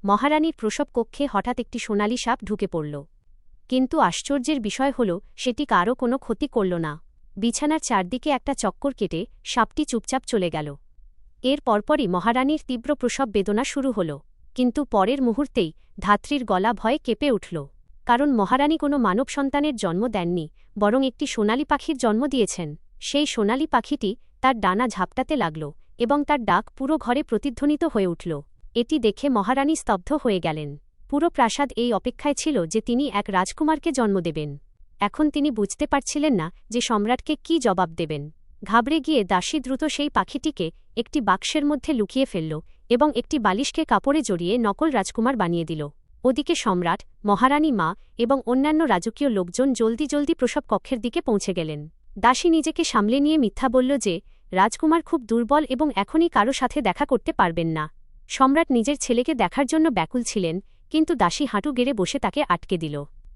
মহারানীর প্রসব কক্ষে হঠাৎ একটি সোনালি সাপ ঢুকে পড়ল। কিন্তু আশ্চর্যের বিষয় হল সেটি কারও কোনো ক্ষতি করল না। বিছানার চারদিকে একটা চক্কর কেটে সাপটি চুপচাপ চলে গেল। এর পরপরই মহারানীর তীব্র প্রসব বেদনা শুরু হল। কিন্তু পরের মুহূর্তেই ধাত্রীর গলা ভয়ে কেঁপে উঠল। কারণ মহারানী কোনো মানব সন্তানের জন্ম দেননি, বরং একটি সোনালি পাখির জন্ম দিয়েছেন। সেই সোনালি পাখিটি তার ডানা ঝাপটাতে লাগল এবং তার ডাক পুরো ঘরে প্রতিধ্বনিত হয়ে উঠল। এটি দেখে মহারানী স্তব্ধ হয়ে গেলেন। পুরো প্রাসাদ এই অপেক্ষায় ছিল যে তিনি এক রাজকুমারকে জন্ম দেবেন। এখন তিনি বুঝতে পারছিলেন না যে সম্রাটকে কী জবাব দেবেন। ঘাবড়ে গিয়ে দাসী দ্রুত সেই পাখিটিকে একটি বাক্সের মধ্যে লুকিয়ে ফেলল এবং একটি বালিশকে কাপড়ে জড়িয়ে নকল রাজকুমার বানিয়ে দিল। ওদিকে সম্রাট, মহারানী মা এবং অন্যান্য রাজকীয় লোকজন জলদি জলদি প্রসব কক্ষের দিকে পৌঁছে গেলেন। দাসী নিজেকে সামলে নিয়ে মিথ্যা বলল যে রাজকুমার খুব দুর্বল এবং এখনই কারো সাথে দেখা করতে পারবেন না। সম্রাট নিজের ছেলেকে দেখার জন্য ব্যাকুল ছিলেন, কিন্তু দাসী হাঁটু গেড়ে বসে তাকে আটকে দিল।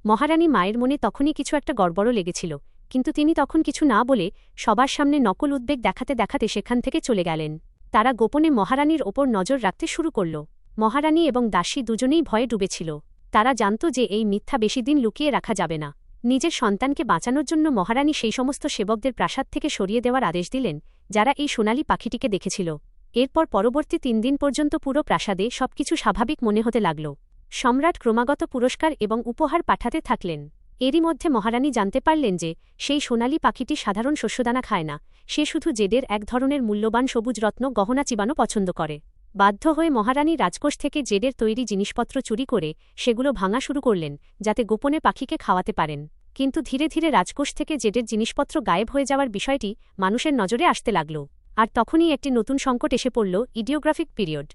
মহারানী মায়ের মনে তখনই কিছু একটা গড়বড় লেগেছিল, কিন্তু তিনি তখন কিছু না বলে সবার সামনে নকল উদ্বেগ দেখাতে দেখাতে সেখান থেকে চলে গেলেন। তারা গোপনে মহারানীর ওপর নজর রাখতে শুরু করল। মহারানী এবং দাসী দুজনেই ভয়ে ডুবেছিল। তারা জানত যে এই মিথ্যা বেশি দিন লুকিয়ে রাখা যাবে না। নিজের সন্তানকে বাঁচানোর জন্য মহারানী সেই সমস্ত সেবকদের প্রাসাদ থেকে সরিয়ে দেওয়ার আদেশ দিলেন যারা এই সোনালি পাখিটিকে দেখেছিল। এরপর পরবর্তী 3 দিন পর্যন্ত পুরো প্রাসাদে সবকিছু স্বাভাবিক মনে হতে লাগল। সম্রাট ক্রমাগত পুরস্কার এবং উপহার পাঠাতে থাকলেন। এরই মধ্যে মহারানী জানতে পারলেন যে সেই সোনালি পাখিটি সাধারণ শস্যদানা খায় না, সে শুধু জেডের এক ধরনের মূল্যবান সবুজ রত্ন গহনা চিবানো পছন্দ করে। বাধ্য হয়ে মহারানী রাজকোষ থেকে জেডের তৈরি জিনিসপত্র চুরি করে সেগুলো ভাঙা শুরু করলেন যাতে গোপনে পাখিকে খাওয়াতে পারেন। কিন্তু ধীরে ধীরে রাজকোষ থেকে জেডের জিনিসপত্র গায়েব হয়ে যাওয়ার বিষয়টি মানুষের নজরে আসতে লাগল। আর তখনই একটি নতুন সংকট এসে পড়ল, ইডিওগ্রাফিক পিরিয়ড।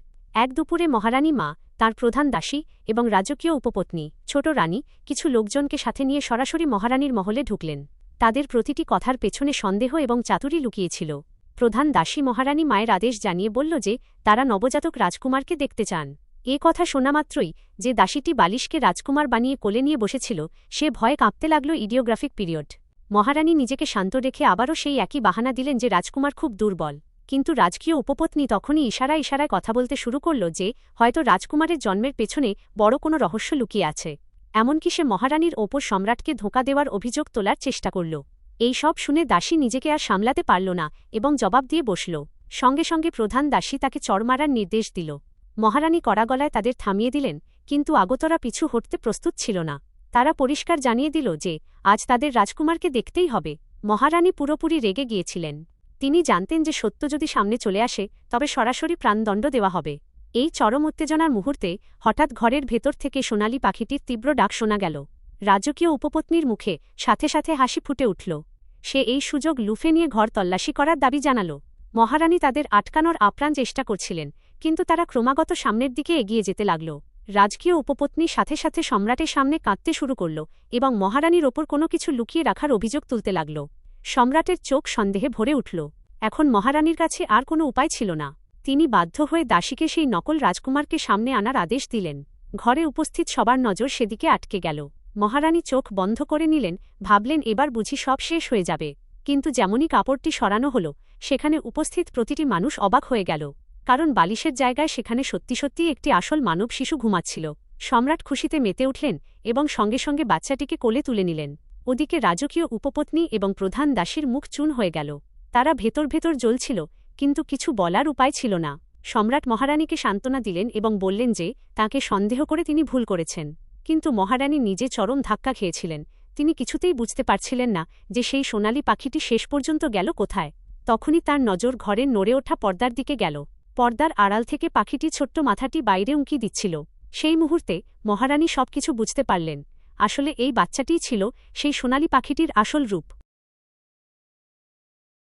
এক দুপুরে মহারানী মা, তার প্রধান দাসী এবং রাজকীয় উপপত্নী ছোট রানী কিছু লোকজনকে সাথে নিয়ে সরাসরি মহারানীর মহলে ঢুকলেন। তাদের প্রতিটি কথার পেছনে সন্দেহ এবং চাতুরি লুকিয়েছিল। প্রধান দাসী মহারানী মায়ের আদেশ জানিয়ে বলল যে তারা নবজাতক রাজকুমারকে দেখতে চান। এ কথা শোনামাত্রই যে দাসীটি বালিশকে রাজকুমার বানিয়ে কোলে নিয়ে বসেছিল সে ভয়ে কাঁপতে লাগল। ইডিওগ্রাফিক পিরিয়ড। মহারানী নিজেকে শান্ত রেখে আবারও সেই একই বাহানা দিলেন যে রাজকুমার খুব দুর্বল। কিন্তু রাজকীয় উপপত্নী তখনই ইশারায় কথা বলতে শুরু করল যে হয়তো রাজকুমারের জন্মের পেছনে বড় কোনো রহস্য লুকিয়ে আছে। এমনকি সে মহারানীর ওপর সম্রাটকে ধোঁকা দেওয়ার অভিযোগ তোলার চেষ্টা করল। এই সব শুনে দাসী নিজেকে আর সামলাতে পারল না এবং জবাব দিয়ে বসল। সঙ্গে সঙ্গে প্রধান দাসী তাকে চড় মারার নির্দেশ দিল। মহারানী কড়া গলায় তাদের থামিয়ে দিলেন, কিন্তু আগতরা পিছু হটতে প্রস্তুত ছিল না। তারা পরিষ্কার জানিয়ে দিল যে আজ তাদের রাজকুমারকে দেখতেই হবে। মহারানী পুরোপুরি রেগে গিয়েছিলেন। তিনি জানতেন যে সত্য যদি সামনে চলে আসে তবে সরাসরি প্রাণদণ্ড দেওয়া হবে। এই চরম উত্তেজনার মুহূর্তে হঠাৎ ঘরের ভেতর থেকে সোনালি পাখিটির তীব্র ডাক শোনা গেল। রাজকীয় উপপত্নীর মুখে সাথে সাথে হাসি ফুটে উঠল। সে এই সুযোগ লুফে নিয়ে ঘর তল্লাশি করার দাবি জানাল। মহারানী তাদের আটকানোর আপ্রাণ চেষ্টা করছিলেন, কিন্তু তারা ক্রমাগত সামনের দিকে এগিয়ে যেতে লাগল। রাজকীয় উপপত্নী সাথে সাথে সম্রাটের সামনে কাঁদতে শুরু করল এবং মহারানীর ওপর কোনো কিছু লুকিয়ে রাখার অভিযোগ তুলতে লাগল। সম্রাটের চোখ সন্দেহে ভরে উঠল। এখন মহারানীর কাছে আর কোনো উপায় ছিল না। তিনি বাধ্য হয়ে দাসীকে সেই নকল রাজকুমারকে সামনে আনার আদেশ দিলেন। ঘরে উপস্থিত সবার নজর সেদিকে আটকে গেল। মহারানী চোখ বন্ধ করে নিলেন, ভাবলেন এবার বুঝি সব শেষ হয়ে যাবে। কিন্তু যেমনই কাপড়টি সরানো হল সেখানে উপস্থিত প্রতিটি মানুষ অবাক হয়ে গেল, কারণ বালিশের জায়গায় সেখানে সত্যি সত্যি একটি আসল মানব শিশু ঘুমাচ্ছিল। সম্রাট খুশিতে মেতে উঠলেন এবং সঙ্গে সঙ্গে বাচ্চাটিকে কোলে তুলে নিলেন। ওদিকে রাজকীয় উপপত্নী এবং প্রধান দাসীর মুখ চুন হয়ে গেল। তারা ভেতর ভেতর জ্বলছিল, কিন্তু কিছু বলার উপায় ছিল না। সম্রাট মহারানীকে সান্ত্বনা দিলেন এবং বললেন যে তাকে সন্দেহ করে তিনি ভুল করেছেন। কিন্তু মহারানী নিজে চরম ধাক্কা খেয়েছিলেন। তিনি কিছুতেই বুঝতে পারছিলেন না যে সেই সোনালি পাখিটি শেষ পর্যন্ত গেল কোথায়। তখনই তার নজর ঘরের নড়ে ওঠা পর্দার দিকে গেল। পর্দার আড়াল থেকে পাখিটি ছোট্ট মাথাটি বাইরে উঁকি দিচ্ছিল। সেই মুহূর্তে মহারানী সবকিছু বুঝতে পারলেন। আসলে এই বাচ্চাটিই ছিল সেই সোনালি পাখিটির আসল রূপ।